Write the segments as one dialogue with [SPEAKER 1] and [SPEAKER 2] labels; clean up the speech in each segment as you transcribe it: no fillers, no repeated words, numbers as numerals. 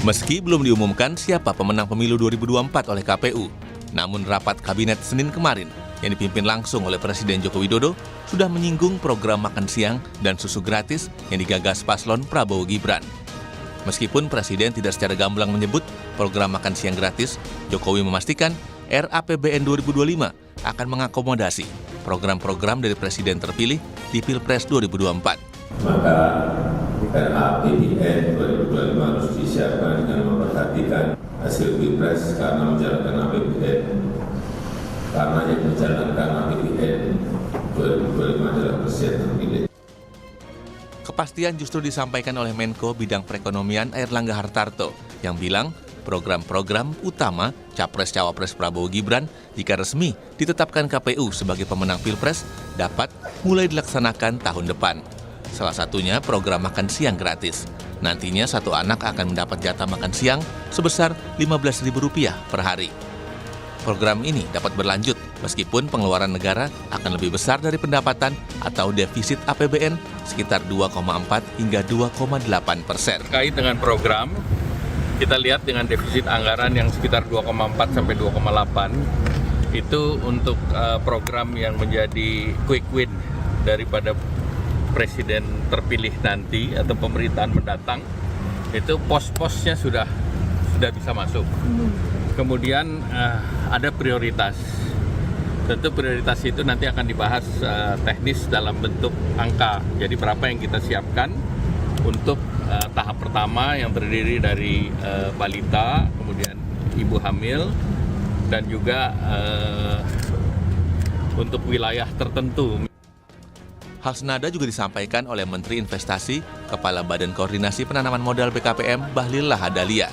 [SPEAKER 1] Meski belum diumumkan siapa pemenang pemilu 2024 oleh KPU, namun rapat kabinet Senin kemarin yang dipimpin langsung oleh Presiden Joko Widodo sudah menyinggung program makan siang dan susu gratis yang digagas paslon Prabowo Gibran. Meskipun Presiden tidak secara gamblang menyebut program makan siang gratis, Jokowi memastikan RAPBN 2025 akan mengakomodasi program-program dari Presiden terpilih di Pilpres 2024.
[SPEAKER 2] Maka RAPBN 2025 harus disiapkan dengan memperhatikan hasil Pilpres karena menjalankan APBN. Karena yang menjalankan APBN 2025 adalah Presiden terpilih.
[SPEAKER 1] Kepastian justru disampaikan oleh Menko Bidang Perekonomian Airlangga Hartarto yang bilang program-program utama Capres-Cawapres Prabowo Gibran jika resmi ditetapkan KPU sebagai pemenang Pilpres dapat mulai dilaksanakan tahun depan. Salah satunya program makan siang gratis. Nantinya satu anak akan mendapat jatah makan siang sebesar Rp15.000 per hari. Program ini dapat berlanjut meskipun pengeluaran negara akan lebih besar dari pendapatan atau defisit APBN sekitar 2,4 hingga 2,8%.
[SPEAKER 3] Terkait dengan program, kita lihat dengan defisit anggaran yang sekitar 2,4 sampai 2,8 itu untuk program yang menjadi quick win daripada Presiden terpilih nanti atau pemerintahan mendatang, itu pos-posnya sudah bisa masuk. Kemudian ada prioritas. Tentu prioritas itu nanti akan dibahas teknis dalam bentuk angka. Jadi berapa yang kita siapkan untuk tahap pertama yang terdiri dari balita, kemudian ibu hamil, dan juga untuk wilayah tertentu.
[SPEAKER 1] Hal senada juga disampaikan oleh Menteri Investasi, Kepala Badan Koordinasi Penanaman Modal BKPM, Bahlil Lahadalia.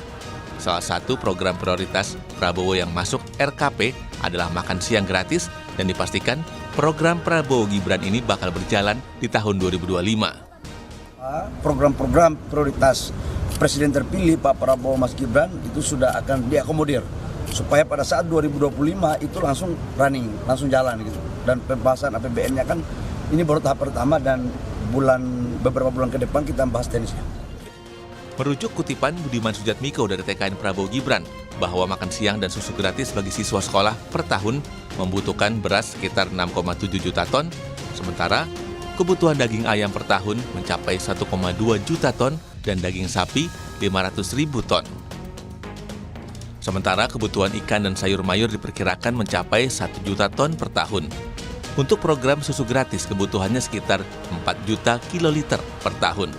[SPEAKER 1] Salah satu program prioritas Prabowo yang masuk RKP adalah makan siang gratis dan dipastikan program Prabowo Gibran ini bakal berjalan di tahun 2025.
[SPEAKER 4] Program-program prioritas Presiden terpilih Pak Prabowo Mas Gibran itu sudah akan diakomodir supaya pada saat 2025 itu langsung running, langsung jalan gitu. Dan pembahasan APBN-nya kan ini baru tahap pertama dan beberapa bulan ke depan kita bahas teknisnya.
[SPEAKER 1] Merujuk kutipan Budiman Sujatmiko dari TKN Prabowo Gibran bahwa makan siang dan susu gratis bagi siswa sekolah per tahun membutuhkan beras sekitar 6,7 juta ton, sementara kebutuhan daging ayam per tahun mencapai 1,2 juta ton dan daging sapi 500.000 ton. Sementara kebutuhan ikan dan sayur mayur diperkirakan mencapai 1 juta ton per tahun. Untuk program susu gratis kebutuhannya sekitar 4 juta kiloliter per tahun.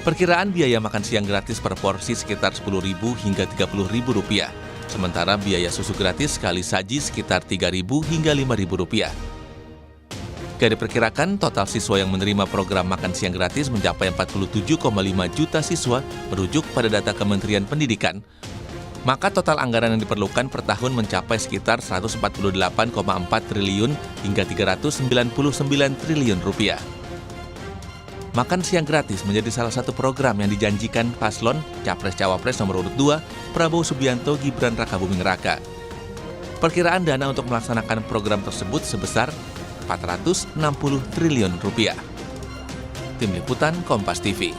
[SPEAKER 1] Perkiraan biaya makan siang gratis per porsi sekitar Rp10.000 hingga Rp30.000, sementara biaya susu gratis sekali saji sekitar Rp3.000 hingga Rp5.000. Jika diperkirakan total siswa yang menerima program makan siang gratis mencapai 47,5 juta siswa merujuk pada data Kementerian Pendidikan, maka total anggaran yang diperlukan per tahun mencapai sekitar Rp148,4 triliun hingga Rp399 triliun. Makan siang gratis menjadi salah satu program yang dijanjikan paslon Capres-Cawapres nomor urut 2 Prabowo Subianto Gibran Rakabuming Raka. Perkiraan dana untuk melaksanakan program tersebut sebesar Rp460 triliun. Tim Liputan Kompas TV.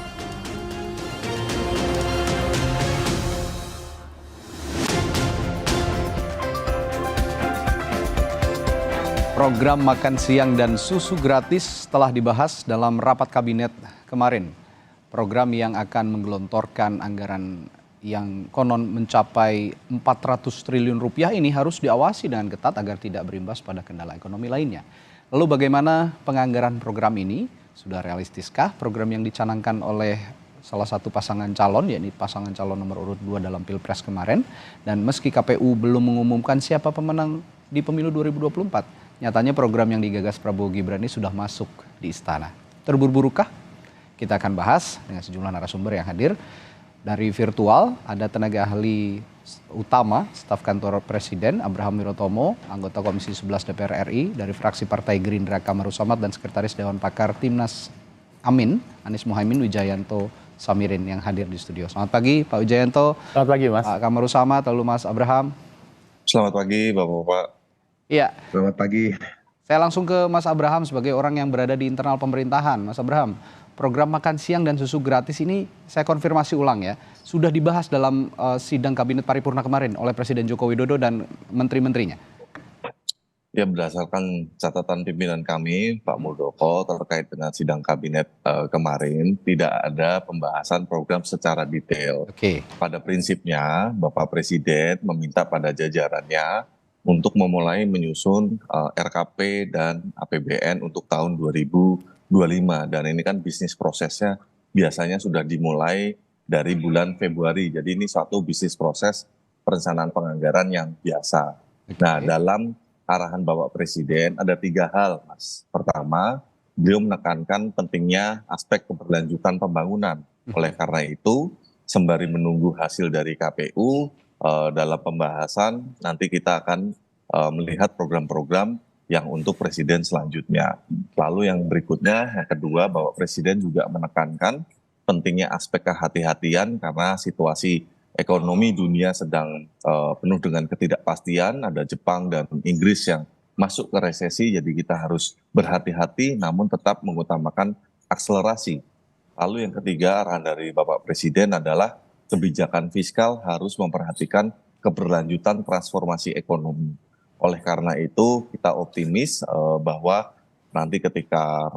[SPEAKER 5] Program makan siang dan susu gratis telah dibahas dalam rapat kabinet kemarin. Program yang akan menggelontorkan anggaran yang konon mencapai Rp400 triliun ini harus diawasi dengan ketat agar tidak berimbas pada kendala ekonomi lainnya. Lalu bagaimana penganggaran program ini? Sudah realistiskah program yang dicanangkan oleh salah satu pasangan calon, yakni pasangan calon nomor urut 2 dalam Pilpres kemarin? Dan meski KPU belum mengumumkan siapa pemenang di pemilu 2024, nyatanya program yang digagas Prabowo Gibran ini sudah masuk di istana. Terburu-burukah? Kita akan bahas dengan sejumlah narasumber yang hadir. Dari virtual ada tenaga ahli utama staf kantor Presiden Abraham Wirotomo, anggota Komisi 11 DPR RI dari fraksi Partai Gerindra Kamarus Samad dan Sekretaris Dewan Pakar Timnas Amin Anies Mohaimin Wijayanto Samirin yang hadir di studio. Selamat pagi Pak Wijayanto.
[SPEAKER 6] Selamat pagi Mas.
[SPEAKER 5] Pak Kamarus Samad, lalu Mas Abraham.
[SPEAKER 7] Selamat pagi Bapak-Bapak.
[SPEAKER 5] Iya.
[SPEAKER 7] Selamat pagi.
[SPEAKER 5] Saya langsung ke Mas Abraham sebagai orang yang berada di internal pemerintahan. Mas Abraham, program makan siang dan susu gratis ini saya konfirmasi ulang ya, sudah dibahas dalam sidang Kabinet Paripurna kemarin oleh Presiden Joko Widodo dan menteri-menterinya.
[SPEAKER 6] Ya, berdasarkan catatan pimpinan kami, Pak Muldoko, terkait dengan sidang kabinet kemarin, tidak ada pembahasan program secara detail.
[SPEAKER 5] Oke.
[SPEAKER 6] Pada prinsipnya, Bapak Presiden meminta pada jajarannya untuk memulai menyusun RKP dan APBN untuk tahun 2025. Dan ini kan bisnis prosesnya biasanya sudah dimulai dari bulan Februari. Jadi ini suatu bisnis proses perencanaan penganggaran yang biasa. Nah, dalam arahan Bapak Presiden ada 3 hal, Mas. Pertama, beliau menekankan pentingnya aspek keberlanjutan pembangunan. Oleh karena itu, sembari menunggu hasil dari KPU, dalam pembahasan nanti kita akan melihat program-program yang untuk Presiden selanjutnya. Lalu yang berikutnya, yang kedua, Bapak Presiden juga menekankan pentingnya aspek kehati-hatian karena situasi ekonomi dunia sedang penuh dengan ketidakpastian, ada Jepang dan Inggris yang masuk ke resesi, jadi kita harus berhati-hati namun tetap mengutamakan akselerasi. Lalu yang ketiga, arahan dari Bapak Presiden adalah kebijakan fiskal harus memperhatikan keberlanjutan transformasi ekonomi. Oleh karena itu kita optimis bahwa nanti ketika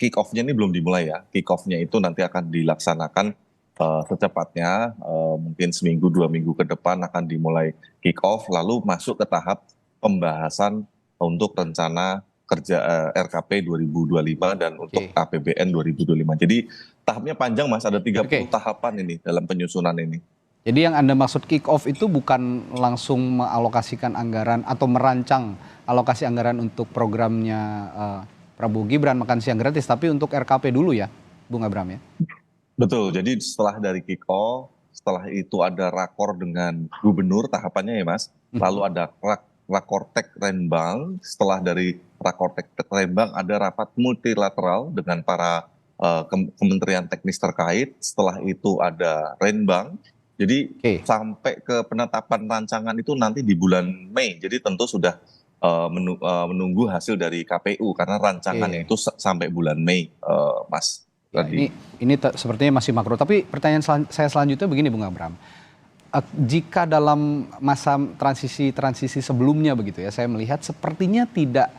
[SPEAKER 6] kick off-nya ini belum dimulai ya, kick off-nya itu nanti akan dilaksanakan secepatnya, mungkin seminggu 2 minggu ke depan akan dimulai kick off, lalu masuk ke tahap pembahasan untuk rencana kerja RKP 2025 dan untuk APBN 2025. Jadi tahapnya panjang, Mas, ada 30 tahapan ini dalam penyusunan ini.
[SPEAKER 5] Jadi yang Anda maksud kick off itu bukan langsung mengalokasikan anggaran atau merancang alokasi anggaran untuk programnya Prabowo Gibran makan siang gratis, tapi untuk RKP dulu ya, Bung Abraham ya?
[SPEAKER 6] Betul, jadi setelah dari kick off, setelah itu ada rakor dengan gubernur tahapannya ya, Mas. Lalu ada Rakortek Renbang, setelah dari Rakortek Renbang ada rapat multilateral dengan para kementerian teknis terkait, setelah itu ada Renbang. Jadi sampai ke penetapan rancangan itu nanti di bulan Mei, jadi tentu sudah menunggu hasil dari KPU karena rancangannya itu sampai bulan Mei, Mas.
[SPEAKER 5] Ya, ini sepertinya masih makro, tapi pertanyaan saya selanjutnya begini, Bung Abraham. Jika dalam masa transisi sebelumnya begitu ya, saya melihat sepertinya tidak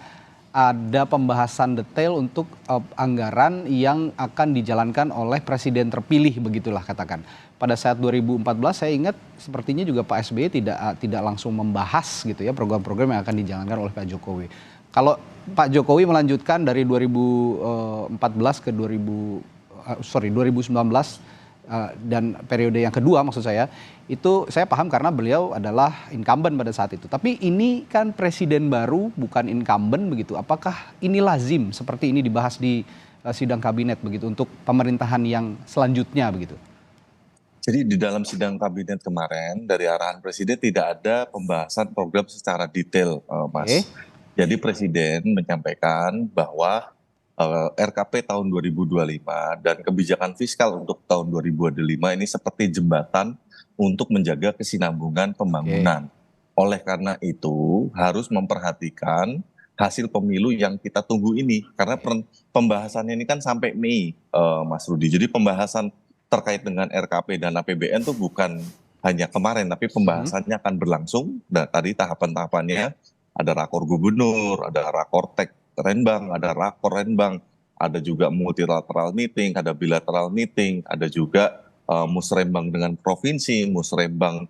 [SPEAKER 5] ada pembahasan detail untuk anggaran yang akan dijalankan oleh presiden terpilih, begitulah katakan. Pada saat 2014 saya ingat sepertinya juga Pak SBY tidak langsung membahas gitu ya program-program yang akan dijalankan oleh Pak Jokowi. Kalau Pak Jokowi melanjutkan dari 2014 ke 2019 dan periode yang kedua maksud saya, itu saya paham karena beliau adalah incumbent pada saat itu. Tapi ini kan presiden baru bukan incumbent begitu. Apakah ini lazim seperti ini dibahas di sidang kabinet begitu untuk pemerintahan yang selanjutnya begitu?
[SPEAKER 6] Jadi di dalam sidang kabinet kemarin dari arahan presiden tidak ada pembahasan program secara detail, Mas. Jadi presiden menyampaikan bahwa RKP tahun 2025 dan kebijakan fiskal untuk tahun 2025 ini seperti jembatan untuk menjaga kesinambungan pembangunan. Oleh karena itu harus memperhatikan hasil pemilu yang kita tunggu ini. Karena pembahasannya ini kan sampai Mei, Mas Rudi. Jadi pembahasan terkait dengan RKP dan APBN itu bukan hanya kemarin, tapi pembahasannya akan berlangsung. Dan tadi tahapan-tahapannya ada rakor gubernur, ada rakortek Renbang, ada rakor Renbang, ada juga multilateral meeting, ada bilateral meeting, ada juga musrembang dengan provinsi, musrembang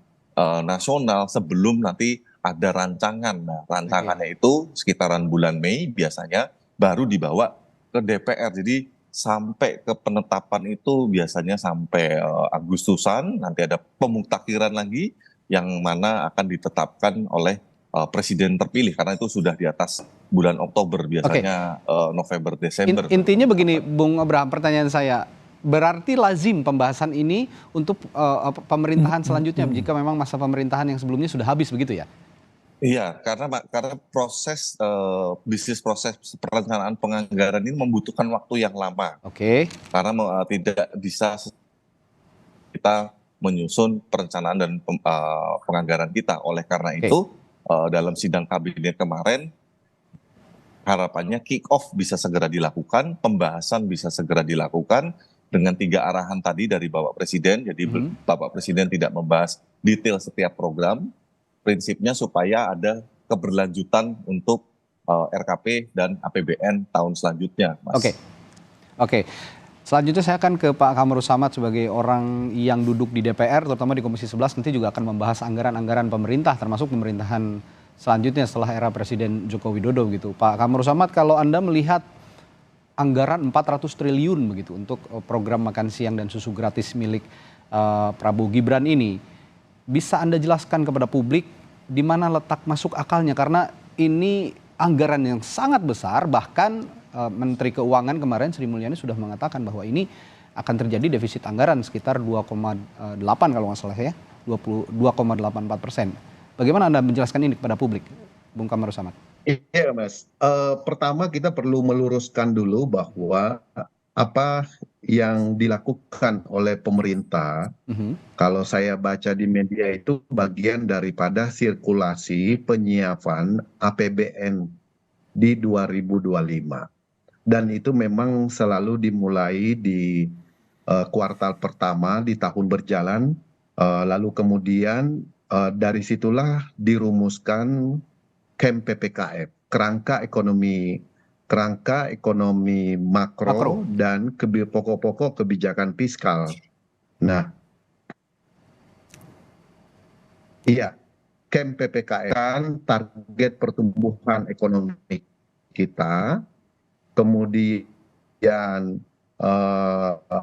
[SPEAKER 6] nasional sebelum nanti ada rancangan. Nah, rancangannya itu sekitaran bulan Mei biasanya baru dibawa ke DPR. Jadi sampai ke penetapan itu biasanya sampai Agustusan, nanti ada pemutakhiran lagi yang mana akan ditetapkan oleh presiden terpilih karena itu sudah di atas bulan Oktober biasanya November Desember.
[SPEAKER 5] Intinya begini Bung Abraham, pertanyaan saya, berarti lazim pembahasan ini untuk pemerintahan selanjutnya jika memang masa pemerintahan yang sebelumnya sudah habis begitu ya?
[SPEAKER 6] Iya, karena proses bisnis proses perencanaan penganggaran ini membutuhkan waktu yang lama. Karena tidak bisa kita menyusun perencanaan dan penganggaran kita. Oleh karena itu dalam sidang kabinet kemarin harapannya kick off bisa segera dilakukan, pembahasan bisa segera dilakukan dengan 3 arahan tadi dari Bapak Presiden. Jadi Bapak Presiden tidak membahas detail setiap program, prinsipnya supaya ada keberlanjutan untuk RKP dan APBN tahun selanjutnya, Mas.
[SPEAKER 5] Oke. Selanjutnya saya akan ke Pak Kamarus Samad sebagai orang yang duduk di DPR, terutama di Komisi 11, nanti juga akan membahas anggaran-anggaran pemerintah, termasuk pemerintahan selanjutnya setelah era Presiden Joko Widodo gitu. Pak Kamarus Samad, kalau Anda melihat anggaran 400 triliun begitu untuk program makan siang dan susu gratis milik Prabowo Gibran ini, bisa Anda jelaskan kepada publik di mana letak masuk akalnya? Karena ini anggaran yang sangat besar, bahkan Menteri Keuangan kemarin Sri Mulyani sudah mengatakan bahwa ini akan terjadi defisit anggaran sekitar 2,8 kalau nggak salah ya, 2,84%. Bagaimana Anda menjelaskan ini kepada publik, Bung Kamarus Samad?
[SPEAKER 7] Iya, Mas. Pertama kita perlu meluruskan dulu bahwa apa yang dilakukan oleh pemerintah, kalau saya baca di media itu bagian daripada sirkulasi penyiapan APBN di 2025. Dan itu memang selalu dimulai di kuartal pertama di tahun berjalan, lalu kemudian dari situlah dirumuskan KEM PPKF, kerangka ekonomi makro dan pokok-pokok kebijakan fiskal. Nah, iya, KEM PPKF kan target pertumbuhan ekonomi kita, kemudian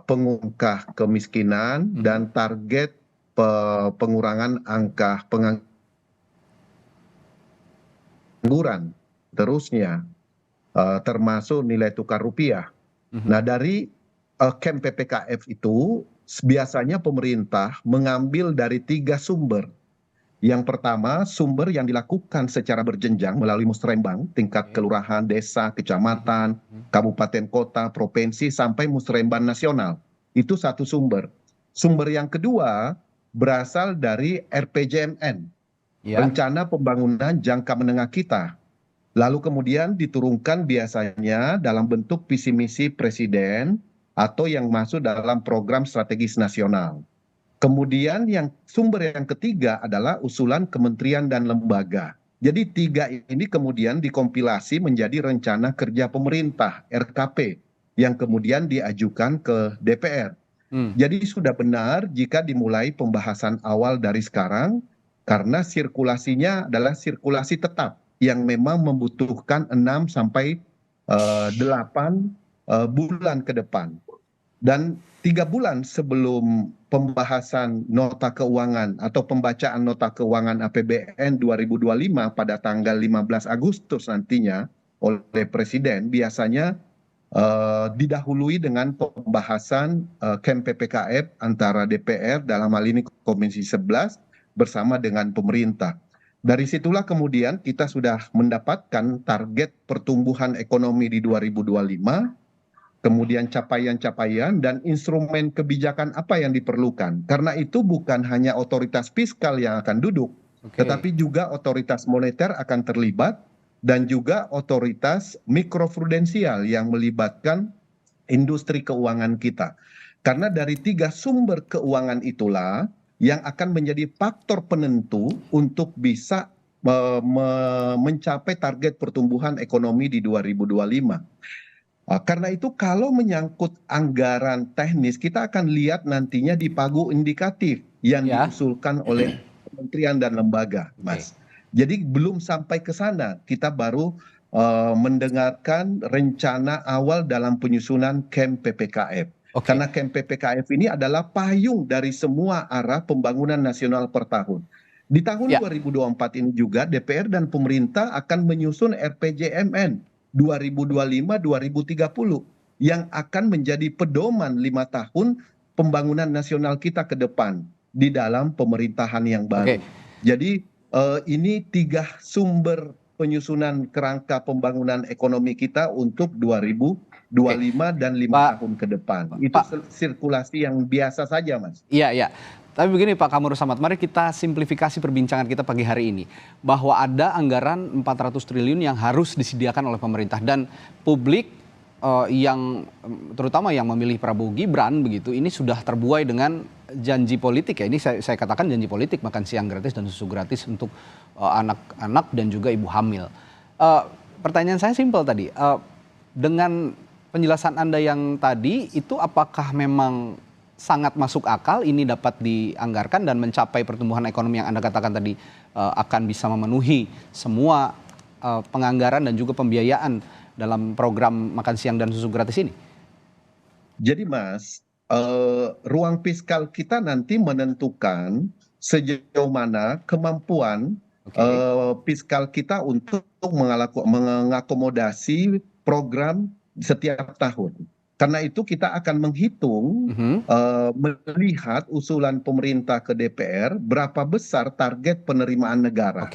[SPEAKER 7] pengungkah kemiskinan dan target pengurangan angka pengangguran, terusnya termasuk nilai tukar rupiah. Nah, dari KEM PPKF itu biasanya pemerintah mengambil dari 3 sumber. Yang pertama, sumber yang dilakukan secara berjenjang melalui musrembang, tingkat kelurahan, desa, kecamatan, kabupaten, kota, provinsi, sampai musrembang nasional. Itu satu sumber. Sumber yang kedua berasal dari RPJMN, Rencana Pembangunan Jangka Menengah kita. Lalu kemudian diturunkan biasanya dalam bentuk visi misi presiden atau yang masuk dalam program strategis nasional. Kemudian sumber yang ketiga adalah usulan kementerian dan lembaga. Jadi 3 ini kemudian dikompilasi menjadi rencana kerja pemerintah, RKP, yang kemudian diajukan ke DPR. Jadi sudah benar jika dimulai pembahasan awal dari sekarang, karena sirkulasinya adalah sirkulasi tetap yang memang membutuhkan 6 sampai 8 bulan ke depan. Dan 3 bulan sebelum pembahasan nota keuangan atau pembacaan nota keuangan APBN 2025 pada tanggal 15 Agustus nantinya oleh Presiden, biasanya didahului dengan pembahasan KEM PPKF antara DPR, dalam hal ini Komisi 11, bersama dengan pemerintah. Dari situlah kemudian kita sudah mendapatkan target pertumbuhan ekonomi di 2025, kemudian capaian-capaian dan instrumen kebijakan apa yang diperlukan. Karena itu bukan hanya otoritas fiskal yang akan duduk, tetapi juga otoritas moneter akan terlibat, dan juga otoritas mikroprudensial yang melibatkan industri keuangan kita. Karena dari 3 sumber keuangan itulah yang akan menjadi faktor penentu untuk bisa mencapai target pertumbuhan ekonomi di 2025. Karena itu kalau menyangkut anggaran teknis, kita akan lihat nantinya di pagu indikatif yang diusulkan oleh kementerian dan lembaga, Mas. Jadi belum sampai ke sana, kita baru mendengarkan rencana awal dalam penyusunan KEM PPKF. Karena KEM PPKF ini adalah payung dari semua arah pembangunan nasional per tahun. Di tahun 2024 ini juga DPR dan pemerintah akan menyusun RPJMN 2025-2030 yang akan menjadi pedoman 5 tahun pembangunan nasional kita ke depan di dalam pemerintahan yang baru. Jadi ini 3 sumber penyusunan kerangka pembangunan ekonomi kita untuk 2025 dan 5 tahun ke depan. Itu sirkulasi yang biasa saja, Mas.
[SPEAKER 5] Iya. Tapi begini Pak Kamru Samad, mari kita simplifikasi perbincangan kita pagi hari ini. Bahwa ada anggaran 400 triliun yang harus disediakan oleh pemerintah. Dan publik yang terutama yang memilih Prabowo Gibran begitu, ini sudah terbuai dengan janji politik ya. Ini saya katakan janji politik, makan siang gratis dan susu gratis untuk anak-anak dan juga ibu hamil. Pertanyaan saya simpel tadi, dengan penjelasan Anda yang tadi, itu apakah memang sangat masuk akal ini dapat dianggarkan dan mencapai pertumbuhan ekonomi yang Anda katakan tadi akan bisa memenuhi semua penganggaran dan juga pembiayaan dalam program makan siang dan susu gratis ini?
[SPEAKER 7] Jadi Mas, ruang fiskal kita nanti menentukan sejauh mana kemampuan fiskal kita untuk mengakomodasi program setiap tahun. Karena itu kita akan menghitung, melihat usulan pemerintah ke DPR, berapa besar target penerimaan negara.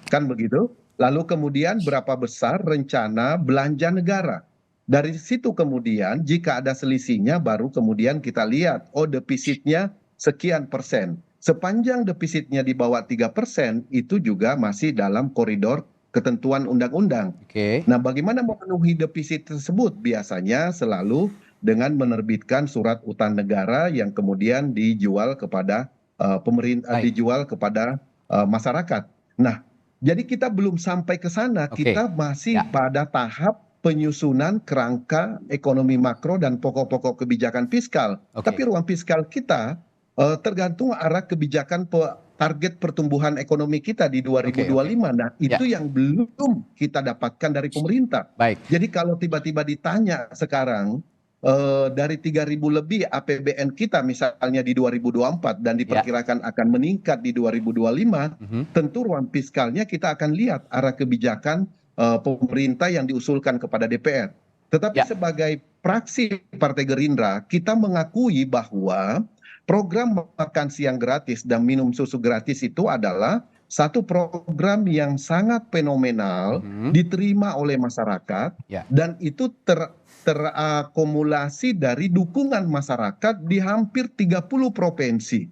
[SPEAKER 7] Kan begitu? Lalu kemudian berapa besar rencana belanja negara. Dari situ kemudian jika ada selisihnya baru kemudian kita lihat, oh defisitnya sekian persen. Sepanjang defisitnya di bawah 3%, itu juga masih dalam koridor ketentuan undang-undang. Nah, bagaimana memenuhi defisit tersebut? Biasanya selalu dengan menerbitkan surat utang negara yang kemudian dijual kepada pemerintah, dijual kepada masyarakat. Nah, jadi kita belum sampai ke sana, kita masih pada tahap penyusunan kerangka ekonomi makro dan pokok-pokok kebijakan fiskal. Tapi ruang fiskal kita tergantung arah kebijakan target pertumbuhan ekonomi kita di 2025. Nah, itu yang belum kita dapatkan dari pemerintah. Jadi kalau tiba-tiba ditanya sekarang dari 3.000 lebih APBN kita misalnya di 2024 dan diperkirakan akan meningkat di 2025, tentu ruang fiskalnya kita akan lihat arah kebijakan pemerintah yang diusulkan kepada DPR. Tetapi sebagai fraksi Partai Gerindra, kita mengakui bahwa program makan siang gratis dan minum susu gratis itu adalah satu program yang sangat fenomenal, diterima oleh masyarakat, dan itu terakumulasi dari dukungan masyarakat di hampir 30 provinsi.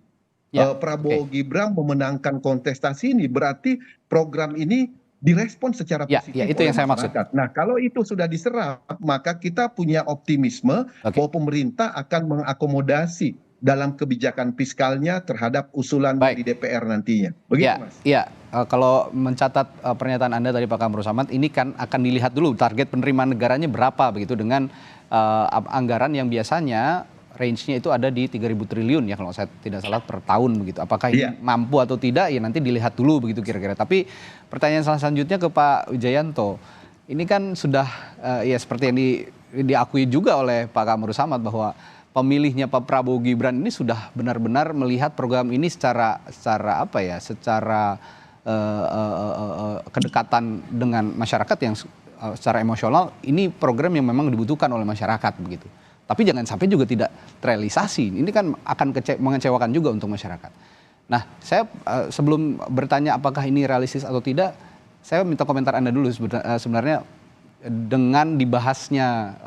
[SPEAKER 7] Prabowo Gibran memenangkan kontestasi ini, berarti program ini direspon secara positif
[SPEAKER 5] itu yang saya maksud.
[SPEAKER 7] Nah, kalau itu sudah diserap, maka kita punya optimisme bahwa pemerintah akan mengakomodasi dalam kebijakan fiskalnya terhadap usulan di DPR nantinya. Begitu, Mas?
[SPEAKER 5] Kalau mencatat pernyataan Anda tadi Pak Kamru Samad, ini kan akan dilihat dulu target penerimaan negaranya berapa begitu dengan anggaran yang biasanya range-nya itu ada di 3.000 triliun ya kalau saya tidak salah per tahun begitu. Apakah ini mampu atau tidak ya nanti dilihat dulu begitu kira-kira. Tapi pertanyaan selanjutnya ke Pak Wijayanto. Ini kan sudah ya seperti yang diakui juga oleh Pak Kamru Samad bahwa pemilihnya Pak Prabowo Gibran ini sudah benar-benar melihat program ini secara apa ya, secara kedekatan dengan masyarakat yang secara emosional ini program yang memang dibutuhkan oleh masyarakat begitu. Tapi jangan sampai juga tidak terrealisasi. Ini kan akan mengecewakan juga untuk masyarakat. Nah, saya sebelum bertanya apakah ini realistis atau tidak, saya minta komentar Anda dulu sebenarnya dengan dibahasnya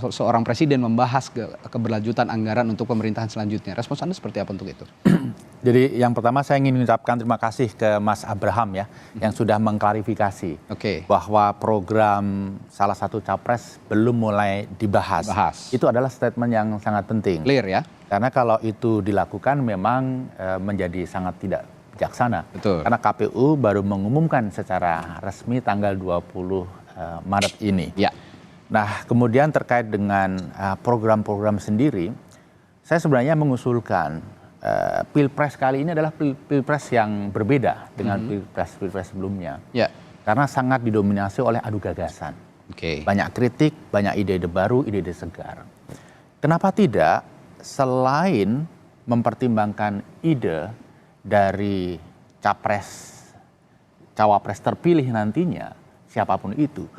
[SPEAKER 5] seorang presiden membahas keberlanjutan anggaran untuk pemerintahan selanjutnya. Respons Anda seperti apa untuk itu?
[SPEAKER 8] Jadi yang pertama saya ingin mengucapkan terima kasih ke Mas Abraham ya, yang sudah mengklarifikasi bahwa program salah satu capres belum mulai dibahas. Itu adalah statement yang sangat penting.
[SPEAKER 5] Clear ya?
[SPEAKER 8] Karena kalau itu dilakukan memang menjadi sangat tidak bijaksana. Karena KPU baru mengumumkan secara resmi tanggal 20 Maret ini. Nah, kemudian terkait dengan program-program sendiri, saya sebenarnya mengusulkan Pilpres kali ini adalah Pilpres yang berbeda dengan Pilpres sebelumnya. Karena sangat didominasi oleh adu gagasan. Banyak kritik, banyak ide-ide baru, ide-ide segar. Kenapa tidak selain mempertimbangkan ide dari cawapres terpilih nantinya, siapapun itu,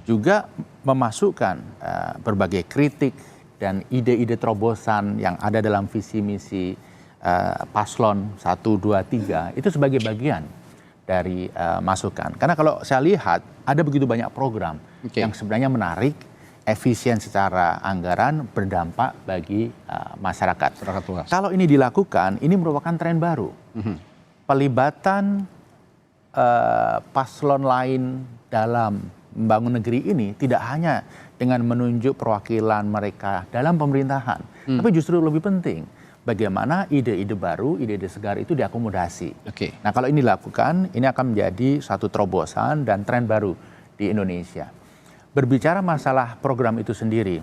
[SPEAKER 8] juga memasukkan berbagai kritik dan ide-ide terobosan yang ada dalam visi misi paslon 1, 2, 3 itu sebagai bagian dari masukan. Karena kalau saya lihat ada begitu banyak program yang sebenarnya menarik, efisien secara anggaran, berdampak bagi masyarakat.
[SPEAKER 5] Masyarakat luas.
[SPEAKER 8] Kalau ini dilakukan, ini merupakan tren baru. Pelibatan paslon lain dalam membangun negeri ini tidak hanya dengan menunjuk perwakilan mereka dalam pemerintahan, tapi justru lebih penting bagaimana ide-ide baru, ide-ide segar itu diakomodasi. Nah, kalau ini dilakukan, ini akan menjadi satu terobosan dan tren baru di Indonesia. Berbicara masalah program itu sendiri,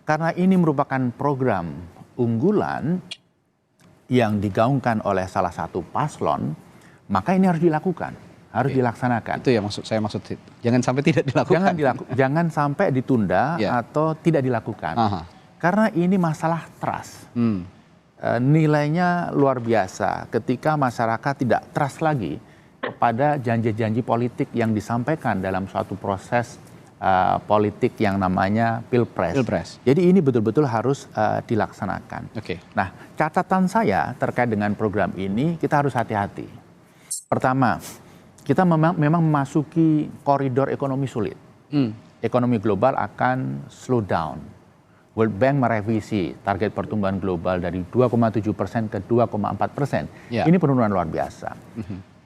[SPEAKER 8] karena ini merupakan program unggulan yang digaungkan oleh salah satu paslon, maka ini harus dilakukan, harus dilaksanakan.
[SPEAKER 5] Itu ya saya maksud. Jangan sampai tidak dilakukan.
[SPEAKER 8] Jangan sampai ditunda atau tidak dilakukan. Karena ini masalah trust. Nilainya luar biasa ketika masyarakat tidak trust lagi kepada janji-janji politik yang disampaikan dalam suatu proses politik yang namanya pilpres. Jadi ini betul-betul harus dilaksanakan. Nah, catatan saya terkait dengan program ini, kita harus hati-hati. Pertama, kita memang memasuki koridor ekonomi sulit. Ekonomi global akan slow down. World Bank merevisi target pertumbuhan global dari 2,7% ke 2,4%. Ini penurunan luar biasa.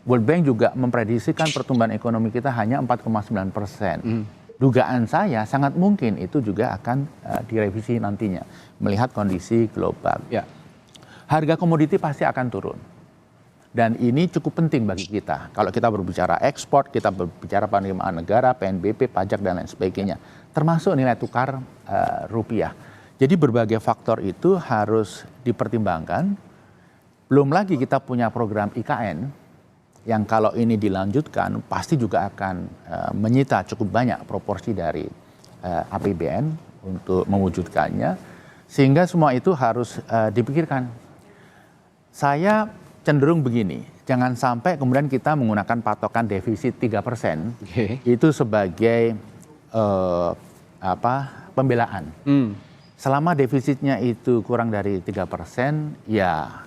[SPEAKER 8] World Bank juga memprediksikan pertumbuhan ekonomi kita hanya 4,9%. Dugaan saya sangat mungkin itu juga akan direvisi nantinya melihat kondisi global. Harga komoditi pasti akan turun. Dan ini cukup penting bagi kita. Kalau kita berbicara ekspor, kita berbicara penerimaan negara, PNBP, pajak, dan lain sebagainya. Termasuk nilai tukar rupiah. Jadi berbagai faktor itu harus dipertimbangkan. Belum lagi kita punya program IKN, yang kalau ini dilanjutkan pasti juga akan menyita cukup banyak proporsi dari APBN untuk mewujudkannya. Sehingga semua itu harus dipikirkan. Saya cenderung begini, jangan sampai kemudian kita menggunakan patokan defisit 3% itu sebagai pembelaan. Selama defisitnya itu kurang dari 3%, ya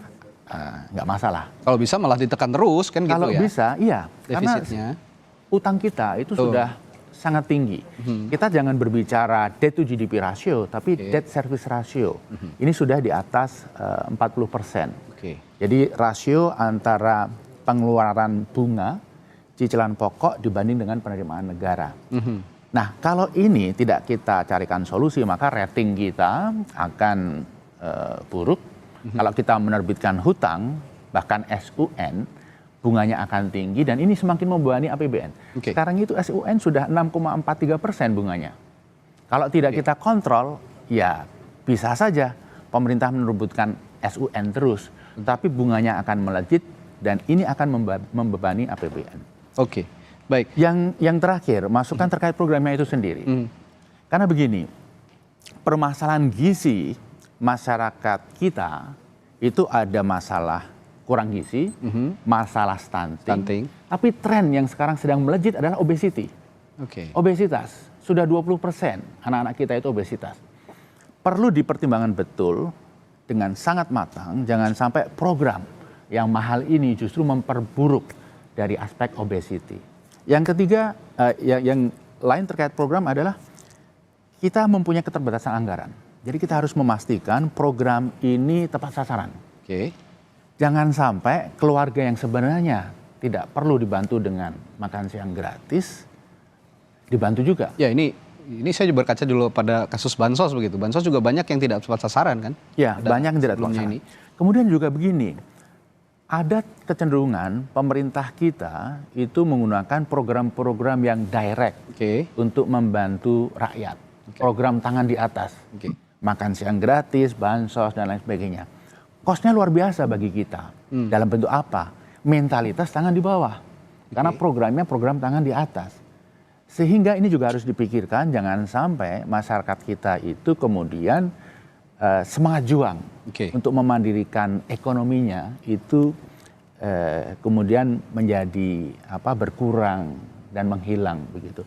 [SPEAKER 8] nggak masalah.
[SPEAKER 5] Kalau bisa malah ditekan terus kan gitu ya?
[SPEAKER 8] Kalau bisa, iya.
[SPEAKER 5] Defisitnya.
[SPEAKER 8] Karena utang kita itu sudah sangat tinggi. Kita jangan berbicara debt to GDP ratio, tapi debt service ratio. Ini sudah di atas 40%. Jadi rasio antara pengeluaran bunga, cicilan pokok dibanding dengan penerimaan negara. Nah, kalau ini tidak kita carikan solusi, maka rating kita akan buruk. Kalau kita menerbitkan hutang, bahkan SUN, bunganya akan tinggi dan ini semakin membebani APBN. Sekarang itu SUN sudah 6,43% bunganya. Kalau tidak kita kontrol, ya bisa saja pemerintah menerbitkan SUN terus, tapi bunganya akan melejit dan ini akan membebani APBN.
[SPEAKER 5] Baik.
[SPEAKER 8] Yang terakhir, masukan terkait programnya itu sendiri. Karena begini, permasalahan gizi masyarakat kita itu ada masalah kurang gizi, masalah stunting, tapi tren yang sekarang sedang melejit adalah obesity. Obesitas, sudah 20% anak-anak kita itu obesitas. Perlu dipertimbangkan betul dengan sangat matang, jangan sampai program yang mahal ini justru memperburuk dari aspek obesity. Yang ketiga, yang lain terkait program adalah kita mempunyai keterbatasan anggaran. Jadi kita harus memastikan program ini tepat sasaran. Jangan sampai keluarga yang sebenarnya tidak perlu dibantu dengan makan siang gratis, dibantu juga.
[SPEAKER 5] Ya ini saya juga berkaca dulu pada kasus Bansos begitu. Bansos juga banyak yang tidak tepat sasaran kan?
[SPEAKER 8] Ya, banyak yang tidak tepat sasaran. Kemudian juga begini, ada kecenderungan pemerintah kita itu menggunakan program-program yang direct untuk membantu rakyat. Program tangan di atas. Makan siang gratis, bansos, dan lain sebagainya. Kosnya luar biasa bagi kita. Dalam bentuk apa? Mentalitas tangan di bawah. Karena programnya program tangan di atas. Sehingga ini juga harus dipikirkan, jangan sampai masyarakat kita itu kemudian semangat juang untuk memandirikan ekonominya itu kemudian menjadi berkurang dan menghilang begitu.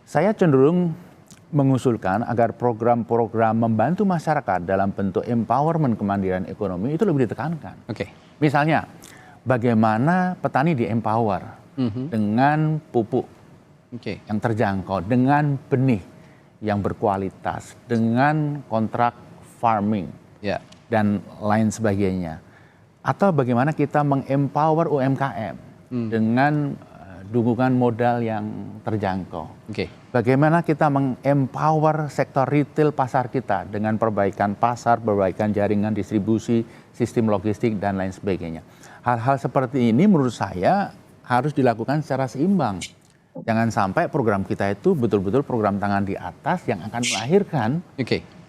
[SPEAKER 8] Saya cenderung mengusulkan agar program-program membantu masyarakat dalam bentuk empowerment kemandirian ekonomi itu lebih ditekankan. Misalnya, bagaimana petani di-empower dengan pupuk yang terjangkau, dengan benih yang berkualitas dengan kontrak farming dan lain sebagainya. Atau bagaimana kita mengempower UMKM dengan dukungan modal yang terjangkau. Bagaimana kita mengempower sektor retail pasar kita dengan perbaikan pasar, perbaikan jaringan distribusi, sistem logistik, dan lain sebagainya. Hal-hal seperti ini menurut saya harus dilakukan secara seimbang. Jangan sampai program kita itu betul-betul program tangan di atas yang akan melahirkan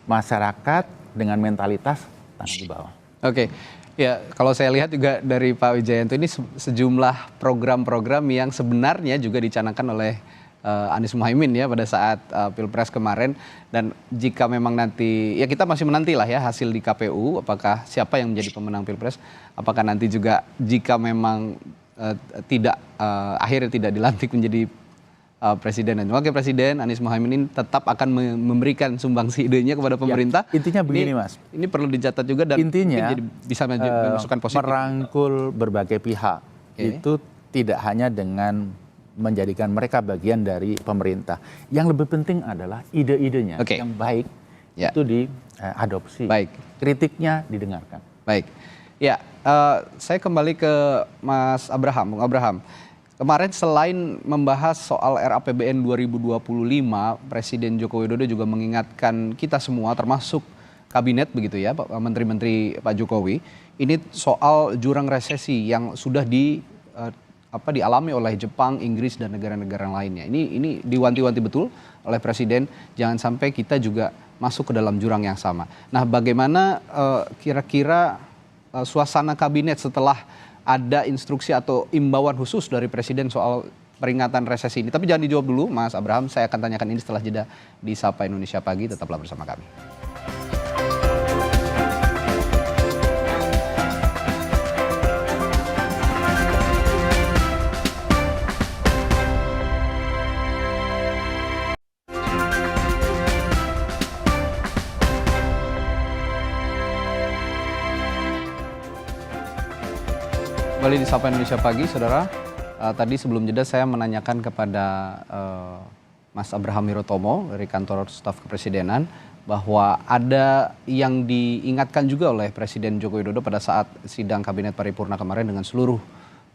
[SPEAKER 8] masyarakat dengan mentalitas tangan di bawah.
[SPEAKER 5] Ya, kalau saya lihat juga dari Pak Wijayanto ini sejumlah program-program yang sebenarnya juga dicanangkan oleh Anies Muhaimin ya pada saat Pilpres kemarin, dan jika memang nanti ya kita masih menantilah ya hasil di KPU apakah siapa yang menjadi pemenang Pilpres, apakah nanti juga jika memang akhirnya tidak dilantik menjadi Presiden dan Wakil Presiden, Anies Muhaimin ini tetap akan memberikan sumbangsi idenya kepada pemerintah.
[SPEAKER 8] Ya, intinya begini Mas.
[SPEAKER 5] Ini perlu dicatat juga dan
[SPEAKER 8] intinya
[SPEAKER 5] jadi bisa memasukkan positif.
[SPEAKER 8] Merangkul berbagai pihak itu tidak hanya dengan menjadikan mereka bagian dari pemerintah. Yang lebih penting adalah ide-idenya yang baik itu diadopsi. Kritiknya didengarkan.
[SPEAKER 5] Ya, saya kembali ke Mas Abraham. Bung Abraham, kemarin selain membahas soal RAPBN 2025, Presiden Joko Widodo juga mengingatkan kita semua termasuk kabinet begitu ya, menteri-menteri Pak Jokowi, ini soal jurang resesi yang sudah dialami oleh Jepang, Inggris dan negara-negara lainnya. Ini diwanti-wanti betul oleh Presiden, jangan sampai kita juga masuk ke dalam jurang yang sama. Nah, bagaimana kira-kira suasana kabinet setelah ada instruksi atau imbauan khusus dari Presiden soal peringatan resesi ini? Tapi jangan dijawab dulu Mas Abraham, saya akan tanyakan ini setelah jeda di Sapa Indonesia Pagi, tetaplah bersama kami. Kembali di Sapa Indonesia Pagi, saudara. Tadi sebelum jeda saya menanyakan kepada Mas Abraham Wirotomo dari kantor staf kepresidenan bahwa ada yang diingatkan juga oleh Presiden Joko Widodo pada saat sidang kabinet paripurna kemarin dengan seluruh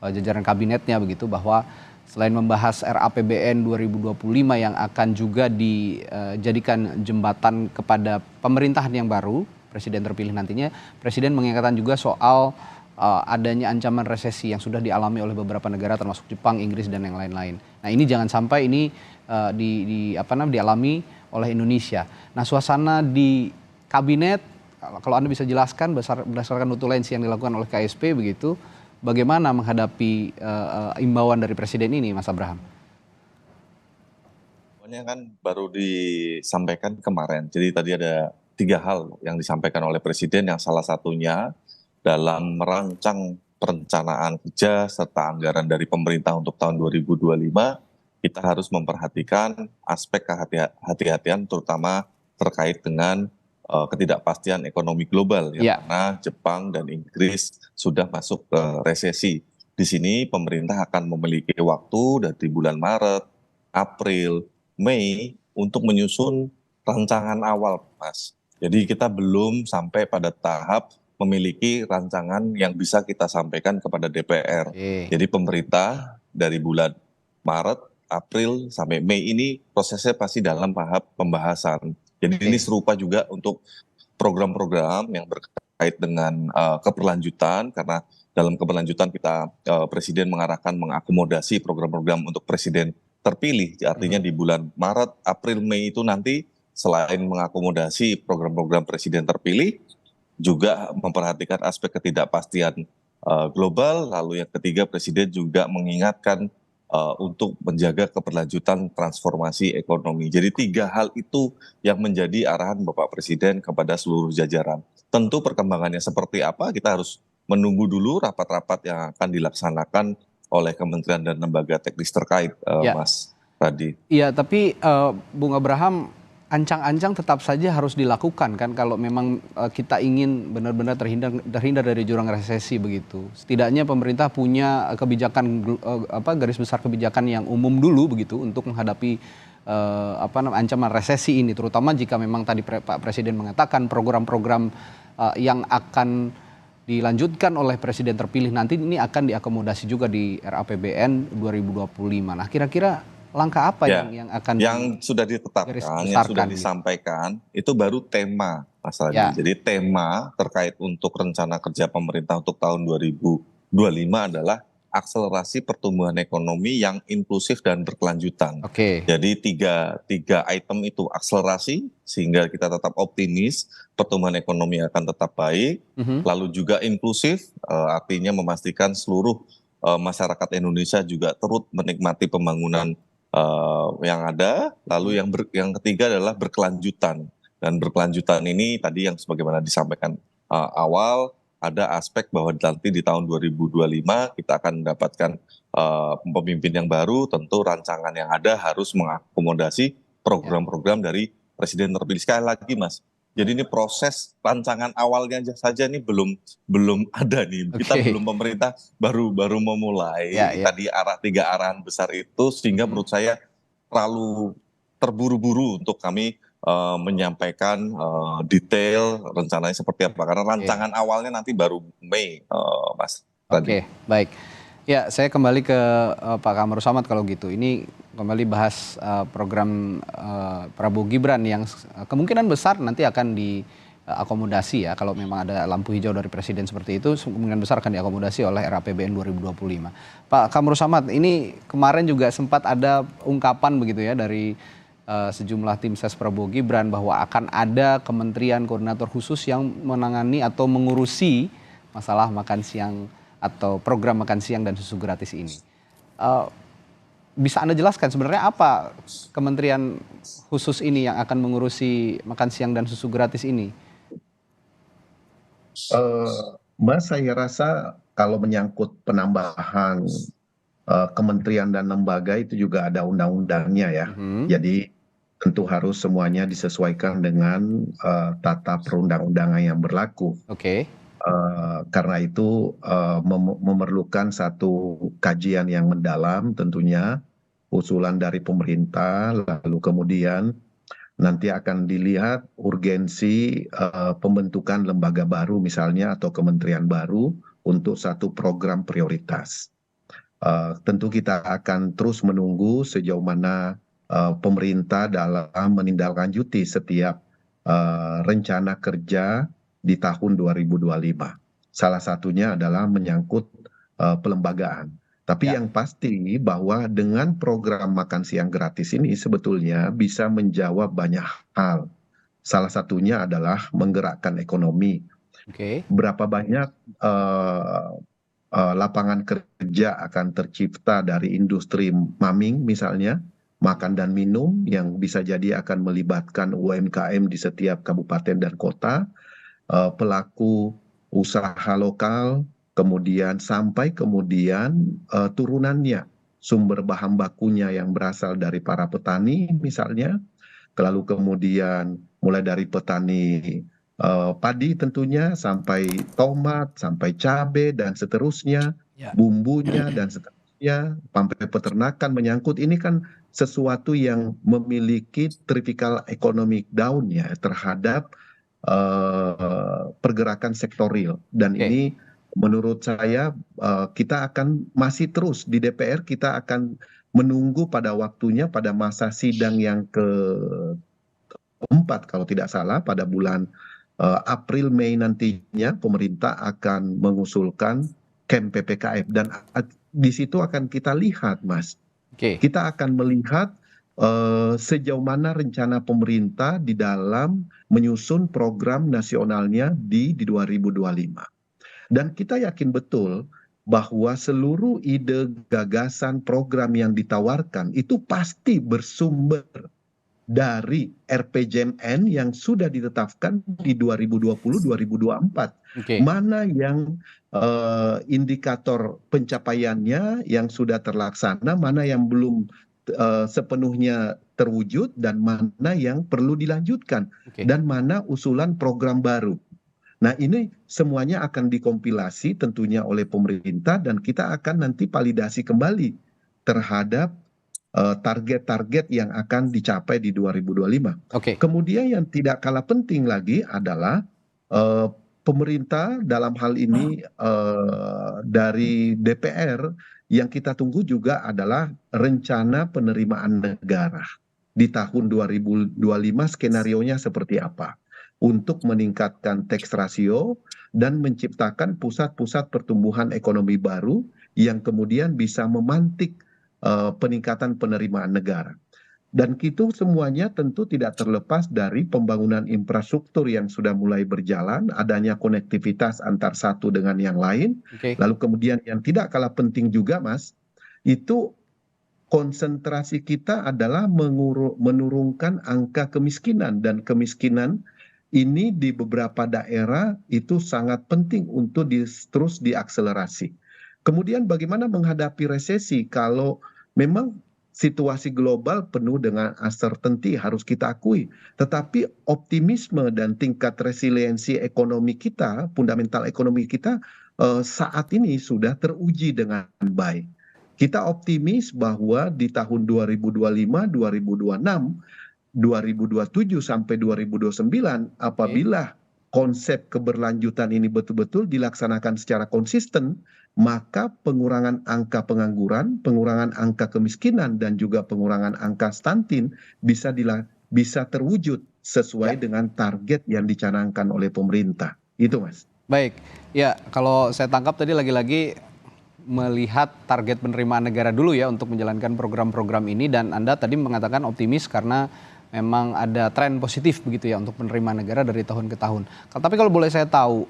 [SPEAKER 5] jajaran kabinetnya begitu, bahwa selain membahas RAPBN 2025 yang akan juga dijadikan jembatan kepada pemerintahan yang baru, Presiden terpilih nantinya, Presiden mengingatkan juga soal adanya ancaman resesi yang sudah dialami oleh beberapa negara termasuk Jepang, Inggris dan yang lain-lain. Nah, ini jangan sampai ini dialami oleh Indonesia. Nah, suasana di kabinet, kalau Anda bisa jelaskan berdasarkan notulensi yang dilakukan oleh KSP begitu, bagaimana menghadapi imbauan dari Presiden ini, Mas Abraham?
[SPEAKER 6] Pokoknya kan baru disampaikan kemarin. Jadi tadi ada 3 hal yang disampaikan oleh Presiden, yang salah satunya dalam merancang perencanaan kerja serta anggaran dari pemerintah untuk tahun 2025, kita harus memperhatikan aspek kehati-hatian terutama terkait dengan ketidakpastian ekonomi global, karena Jepang dan Inggris sudah masuk ke resesi. Di sini pemerintah akan memiliki waktu dari bulan Maret, April, Mei untuk menyusun rancangan awal, Mas. Jadi kita belum sampai pada tahap memiliki rancangan yang bisa kita sampaikan kepada DPR. Jadi pemerintah dari bulan Maret, April sampai Mei ini prosesnya pasti dalam tahap pembahasan. Jadi ini serupa juga untuk program-program yang berkait dengan keberlanjutan, karena dalam keberlanjutan kita Presiden mengarahkan mengakomodasi program-program untuk Presiden terpilih. Artinya di bulan Maret, April, Mei itu nanti selain mengakomodasi program-program Presiden terpilih, juga memperhatikan aspek ketidakpastian global. Lalu yang ketiga, Presiden juga mengingatkan untuk menjaga keberlanjutan transformasi ekonomi. Jadi 3 hal itu yang menjadi arahan Bapak Presiden kepada seluruh jajaran. Tentu perkembangannya seperti apa kita harus menunggu dulu rapat-rapat yang akan dilaksanakan oleh kementerian dan lembaga teknis terkait, Mas Radi. Iya,
[SPEAKER 5] tapi Bung Abraham, ancang-ancang tetap saja harus dilakukan kan kalau memang kita ingin benar-benar terhindar dari jurang resesi begitu. Setidaknya pemerintah punya kebijakan garis besar kebijakan yang umum dulu begitu untuk menghadapi ancaman resesi ini, terutama jika memang tadi Pak Presiden mengatakan program-program yang akan dilanjutkan oleh Presiden terpilih nanti ini akan diakomodasi juga di RAPBN 2025. Nah, kira-kira langkah apa yang akan
[SPEAKER 6] sudah ditetapkan, yang sudah disampaikan itu baru tema masalahnya. Jadi tema terkait untuk rencana kerja pemerintah untuk tahun 2025 adalah akselerasi pertumbuhan ekonomi yang inklusif dan berkelanjutan. Jadi tiga item itu akselerasi sehingga kita tetap optimis pertumbuhan ekonomi akan tetap baik. Lalu juga inklusif artinya memastikan seluruh masyarakat Indonesia juga turut menikmati pembangunan yang ada. Lalu yang ketiga adalah berkelanjutan, dan berkelanjutan ini tadi yang sebagaimana disampaikan awal, ada aspek bahwa nanti di tahun 2025 kita akan mendapatkan pemimpin yang baru. Tentu rancangan yang ada harus mengakomodasi program-program dari Presiden terpilih. Sekali lagi Mas, jadi ini proses rancangan awalnya saja ini belum ada nih. Kita belum, pemerintah baru memulai. Tadi tiga arahan besar itu, sehingga menurut saya terlalu terburu-buru untuk kami menyampaikan detail rencananya seperti apa, karena rancangan awalnya nanti baru Mei, Mas.
[SPEAKER 5] Baik. Ya, saya kembali ke Pak Kamru Samad kalau gitu. Ini kembali bahas program Prabowo Gibran yang kemungkinan besar nanti akan diakomodasi ya, kalau memang ada lampu hijau dari Presiden seperti itu, kemungkinan besar akan diakomodasi oleh RAPBN 2025. Pak Kamru Samad, ini kemarin juga sempat ada ungkapan begitu ya dari sejumlah tim ses Prabowo Gibran bahwa akan ada kementerian koordinator khusus yang menangani atau mengurusi masalah makan siang atau program makan siang dan susu gratis ini. Bisa Anda jelaskan sebenarnya apa kementerian khusus ini yang akan mengurusi makan siang dan susu gratis ini?
[SPEAKER 7] Mas, saya rasa kalau menyangkut penambahan kementerian dan lembaga itu juga ada undang-undangnya ya. Jadi tentu harus semuanya disesuaikan dengan tata perundang-undangan yang berlaku. Karena itu memerlukan satu kajian yang mendalam tentunya, usulan dari pemerintah, lalu kemudian nanti akan dilihat urgensi pembentukan lembaga baru misalnya atau kementerian baru untuk satu program prioritas. Tentu kita akan terus menunggu sejauh mana pemerintah dalam menindaklanjuti setiap rencana kerja di tahun 2025. Salah satunya adalah menyangkut pelembagaan. Tapi yang pasti bahwa dengan program makan siang gratis ini sebetulnya bisa menjawab banyak hal. Salah satunya adalah menggerakkan ekonomi. Berapa banyak lapangan kerja akan tercipta dari industri maming misalnya, makan dan minum, yang bisa jadi akan melibatkan UMKM di setiap kabupaten dan kota, pelaku usaha lokal, kemudian sampai turunannya, sumber bahan bakunya yang berasal dari para petani misalnya, lalu kemudian mulai dari petani padi tentunya, sampai tomat, sampai cabai dan seterusnya, bumbunya dan seterusnya, sampai peternakan menyangkut. Ini kan sesuatu yang memiliki critical economic down ya terhadap pergerakan sektorial, dan ini menurut saya kita akan masih terus di DPR, kita akan menunggu pada waktunya pada masa sidang yang keempat kalau tidak salah pada bulan April Mei nantinya pemerintah akan mengusulkan KEM PPKF, dan di situ akan kita lihat Mas. Kita akan melihat sejauh mana rencana pemerintah di dalam menyusun program nasionalnya di 2025. Dan kita yakin betul bahwa seluruh ide, gagasan, program yang ditawarkan itu pasti bersumber dari RPJMN yang sudah ditetapkan di 2020-2024. Mana yang indikator pencapaiannya yang sudah terlaksana, mana yang belum sepenuhnya terwujud, dan mana yang perlu dilanjutkan, dan mana usulan program baru. Nah, ini semuanya akan dikompilasi tentunya oleh pemerintah, dan kita akan nanti validasi kembali terhadap target-target yang akan dicapai di 2025.
[SPEAKER 5] Oke.
[SPEAKER 7] Kemudian yang tidak kalah penting lagi adalah pemerintah dalam hal ini dari DPR yang kita tunggu juga adalah rencana penerimaan negara di tahun 2025, skenarionya seperti apa untuk meningkatkan tax ratio dan menciptakan pusat-pusat pertumbuhan ekonomi baru yang kemudian bisa memantik peningkatan penerimaan negara. Dan itu semuanya tentu tidak terlepas dari pembangunan infrastruktur yang sudah mulai berjalan, adanya konektivitas antar satu dengan yang lain. Lalu kemudian yang tidak kalah penting juga, Mas, itu konsentrasi kita adalah menurunkan angka kemiskinan, dan kemiskinan ini di beberapa daerah itu sangat penting untuk terus diakselerasi. Kemudian bagaimana menghadapi resesi kalau memang situasi global penuh dengan uncertainty, harus kita akui. Tetapi optimisme dan tingkat resiliensi ekonomi kita, fundamental ekonomi kita saat ini sudah teruji dengan baik. Kita optimis bahwa di tahun 2025, 2026, 2027 sampai 2029 apabila konsep keberlanjutan ini betul-betul dilaksanakan secara konsisten, maka pengurangan angka pengangguran, pengurangan angka kemiskinan, dan juga pengurangan angka stunting bisa terwujud sesuai dengan target yang dicanangkan oleh pemerintah. Itu, Mas.
[SPEAKER 5] Baik, ya kalau saya tangkap tadi lagi-lagi melihat target penerimaan negara dulu ya untuk menjalankan program-program ini, dan Anda tadi mengatakan optimis karena memang ada tren positif begitu ya untuk penerimaan negara dari tahun ke tahun. Tapi kalau boleh saya tahu,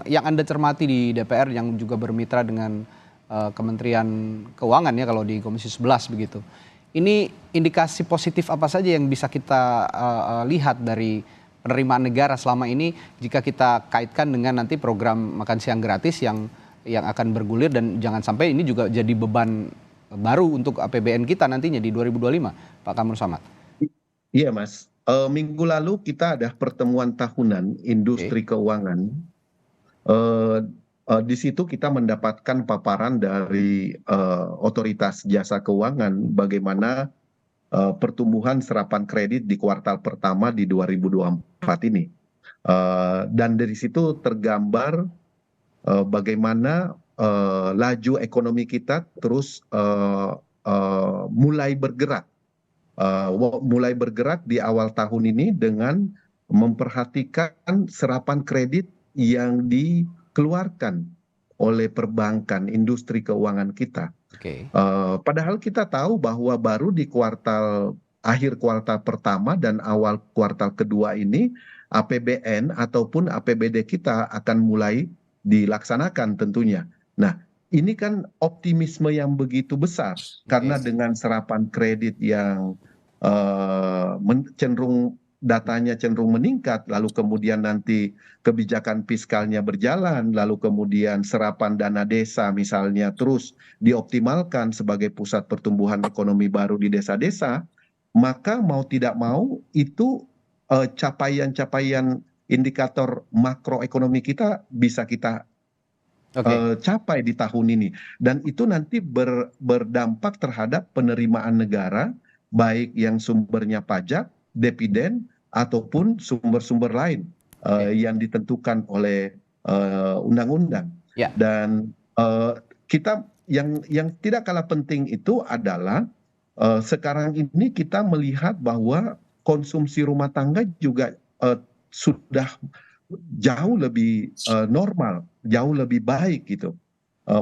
[SPEAKER 5] yang Anda cermati di DPR yang juga bermitra dengan Kementerian Keuangan ya kalau di Komisi 11 begitu. Ini indikasi positif apa saja yang bisa kita lihat dari penerimaan negara selama ini jika kita kaitkan dengan nanti program makan siang gratis yang akan bergulir, dan jangan sampai ini juga jadi beban baru untuk APBN kita nantinya di 2025, Pak Kamru Samad.
[SPEAKER 7] Iya, Mas. Minggu lalu kita ada pertemuan tahunan industri keuangan. Di situ kita mendapatkan paparan dari otoritas jasa keuangan bagaimana pertumbuhan serapan kredit di kuartal pertama di 2024 ini. Dan dari situ tergambar bagaimana laju ekonomi kita terus mulai bergerak. Mulai bergerak di awal tahun ini dengan memperhatikan serapan kredit yang dikeluarkan oleh perbankan, industri keuangan kita. Padahal kita tahu bahwa baru di akhir kuartal pertama dan awal kuartal kedua ini APBN ataupun APBD kita akan mulai dilaksanakan tentunya. Nah, ini kan optimisme yang begitu besar karena dengan serapan kredit yang datanya cenderung meningkat, lalu kemudian nanti kebijakan fiskalnya berjalan, lalu kemudian serapan dana desa misalnya terus dioptimalkan sebagai pusat pertumbuhan ekonomi baru di desa-desa, maka mau tidak mau itu capaian-capaian indikator makroekonomi kita bisa kita capai di tahun ini, dan itu nanti berdampak terhadap penerimaan negara baik yang sumbernya pajak, dividen ataupun sumber-sumber lain yang ditentukan oleh undang-undang. Dan kita yang tidak kalah penting itu adalah sekarang ini kita melihat bahwa konsumsi rumah tangga juga sudah jauh lebih normal, jauh lebih baik gitu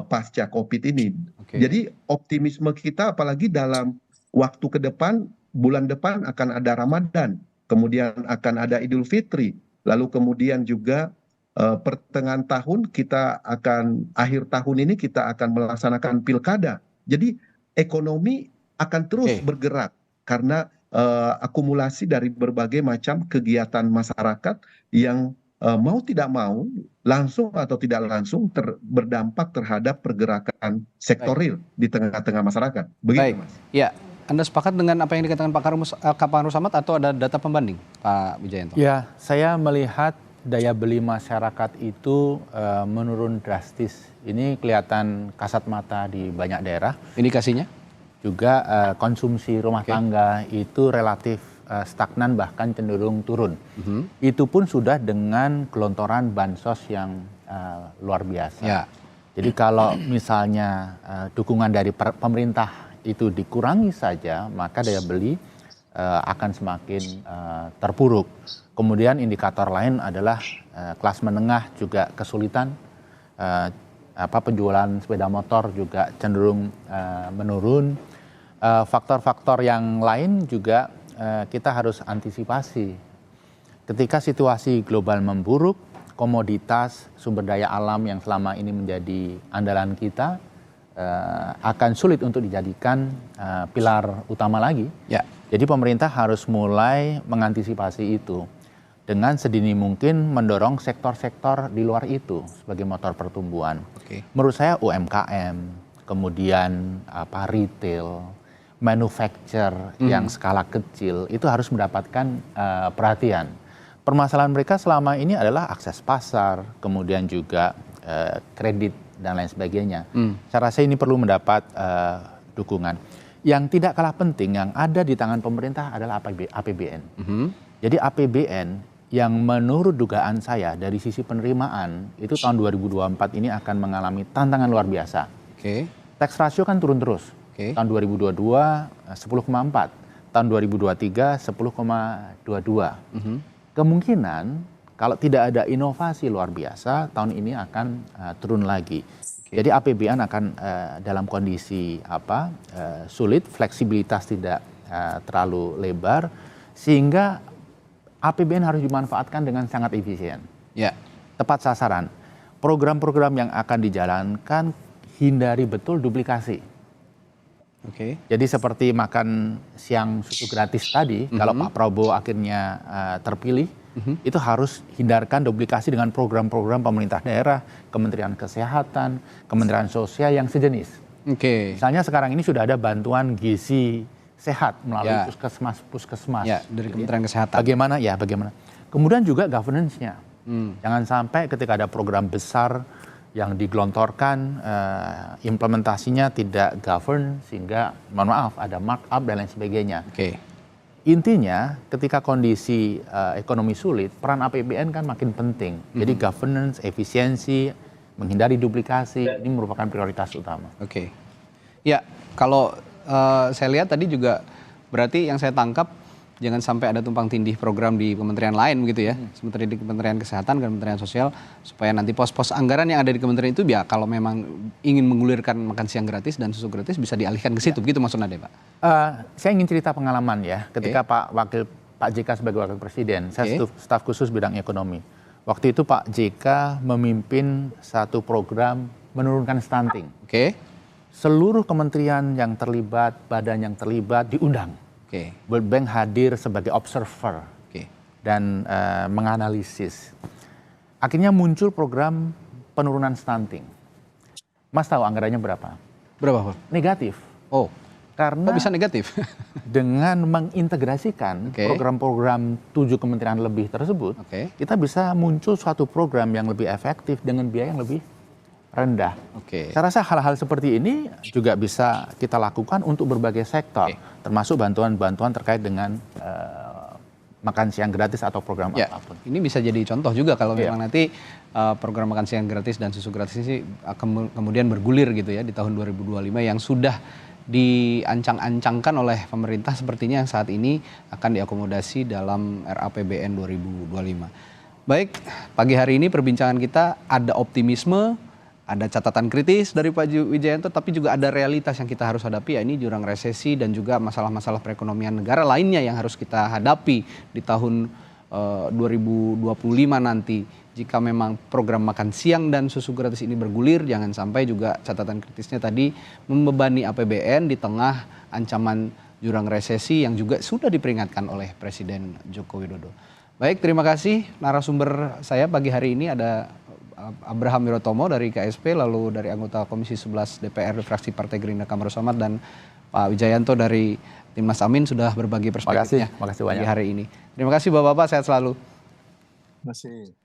[SPEAKER 7] pasca COVID ini. Jadi optimisme kita apalagi dalam waktu ke depan, bulan depan akan ada Ramadan, kemudian akan ada Idul Fitri, lalu kemudian juga pertengahan tahun akhir tahun ini kita akan melaksanakan pilkada. Jadi ekonomi akan terus bergerak karena akumulasi dari berbagai macam kegiatan masyarakat yang mau tidak mau, langsung atau tidak langsung berdampak terhadap pergerakan sektoril di tengah-tengah masyarakat. Begitu, Mas.
[SPEAKER 5] Ya, Anda sepakat dengan apa yang dikatakan Pak Kamru Samad atau ada data pembanding, Pak Wijayanto?
[SPEAKER 8] Ya, saya melihat daya beli masyarakat itu menurun drastis. Ini kelihatan kasat mata di banyak daerah.
[SPEAKER 5] Indikasinya?
[SPEAKER 8] juga konsumsi rumah tangga itu relatif stagnan bahkan cenderung turun. Itu pun sudah dengan gelontoran bansos yang luar biasa.
[SPEAKER 5] Ya.
[SPEAKER 8] Jadi kalau misalnya dukungan dari pemerintah itu dikurangi saja, maka daya beli akan semakin terpuruk. Kemudian indikator lain adalah kelas menengah juga kesulitan, penjualan sepeda motor juga cenderung menurun. Faktor-faktor yang lain juga kita harus antisipasi. Ketika situasi global memburuk, komoditas sumber daya alam yang selama ini menjadi andalan kita akan sulit untuk dijadikan pilar utama lagi.
[SPEAKER 5] Ya.
[SPEAKER 8] Jadi pemerintah harus mulai mengantisipasi itu dengan sedini mungkin mendorong sektor-sektor di luar itu sebagai motor pertumbuhan. Menurut saya UMKM, kemudian retail, manufacture yang skala kecil itu harus mendapatkan perhatian. Permasalahan mereka selama ini adalah akses pasar, kemudian juga kredit dan lain sebagainya. Saya rasa ini perlu mendapat dukungan. Yang tidak kalah penting yang ada di tangan pemerintah adalah APBN. Jadi APBN yang menurut dugaan saya dari sisi penerimaan itu tahun 2024 ini akan mengalami tantangan luar biasa. Tax ratio kan turun terus. Tahun 2022 10,4, tahun 2023 10,22. Kemungkinan kalau tidak ada inovasi luar biasa tahun ini akan turun lagi. Jadi APBN akan dalam kondisi sulit, fleksibilitas tidak terlalu lebar, sehingga APBN harus dimanfaatkan dengan sangat efisien.
[SPEAKER 5] Ya.
[SPEAKER 8] Tepat sasaran. Program-program yang akan dijalankan hindari betul duplikasi. Jadi seperti makan siang susu gratis tadi, kalau Pak Prabowo akhirnya terpilih, itu harus hindarkan duplikasi dengan program-program pemerintah daerah, Kementerian Kesehatan, Kementerian Sosial yang sejenis. Misalnya sekarang ini sudah ada bantuan gizi sehat melalui puskesmas.
[SPEAKER 5] Ya, dari Kementerian Kesehatan.
[SPEAKER 8] Bagaimana? Kemudian juga governance-nya. Jangan sampai ketika ada program besar yang digelontorkan, implementasinya tidak govern sehingga, mohon maaf, ada markup dan lain sebagainya. Intinya ketika kondisi ekonomi sulit, peran APBN kan makin penting. Jadi governance, efisiensi, menghindari duplikasi, ini merupakan prioritas utama.
[SPEAKER 5] Ya, kalau saya lihat tadi juga berarti yang saya tangkap jangan sampai ada tumpang tindih program di kementerian lain begitu ya. Sementara di Kementerian Kesehatan dan Kementerian Sosial, supaya nanti pos-pos anggaran yang ada di kementerian itu ya kalau memang ingin menggulirkan makan siang gratis dan susu gratis bisa dialihkan ke situ, begitu maksudnya Pak?
[SPEAKER 8] Saya ingin cerita pengalaman ya, ketika Pak JK sebagai Wakil Presiden, saya staf khusus bidang ekonomi. Waktu itu Pak JK memimpin satu program menurunkan stunting. Seluruh kementerian yang terlibat, badan yang terlibat diundang. World Bank hadir sebagai observer dan menganalisis. Akhirnya muncul program penurunan stunting. Mas tahu anggarannya berapa?
[SPEAKER 5] Berapa, Pak?
[SPEAKER 8] Negatif. Karena
[SPEAKER 5] bisa negatif?
[SPEAKER 8] dengan mengintegrasikan program-program 7 kementerian lebih tersebut, kita bisa muncul suatu program yang lebih efektif dengan biaya yang lebih rendah. Saya rasa hal-hal seperti ini juga bisa kita lakukan untuk berbagai sektor, termasuk bantuan-bantuan terkait dengan makan siang gratis atau program apapun.
[SPEAKER 5] Ini bisa jadi contoh juga kalau memang nanti program makan siang gratis dan susu gratis ini kemudian bergulir gitu ya di tahun 2025 yang sudah diancang-ancangkan oleh pemerintah sepertinya yang saat ini akan diakomodasi dalam RAPBN 2025. Baik, pagi hari ini perbincangan kita ada optimisme, ada catatan kritis dari Pak Wijayanto, tapi juga ada realitas yang kita harus hadapi, ya ini jurang resesi dan juga masalah-masalah perekonomian negara lainnya yang harus kita hadapi di tahun 2025 nanti. Jika memang program makan siang dan susu gratis ini bergulir, jangan sampai juga catatan kritisnya tadi membebani APBN di tengah ancaman jurang resesi yang juga sudah diperingatkan oleh Presiden Joko Widodo. Baik, terima kasih narasumber saya pagi hari ini ada Abraham Wirotomo dari KSP, lalu dari anggota Komisi 11 DPR fraksi Partai Gerindra Kamar Samad, dan Pak Wijayanto dari Timnas Amin sudah berbagi perspektifnya
[SPEAKER 8] terima kasih banyak
[SPEAKER 5] pagi hari ini. Terima kasih Bapak-bapak, sehat selalu.
[SPEAKER 6] Terima kasih.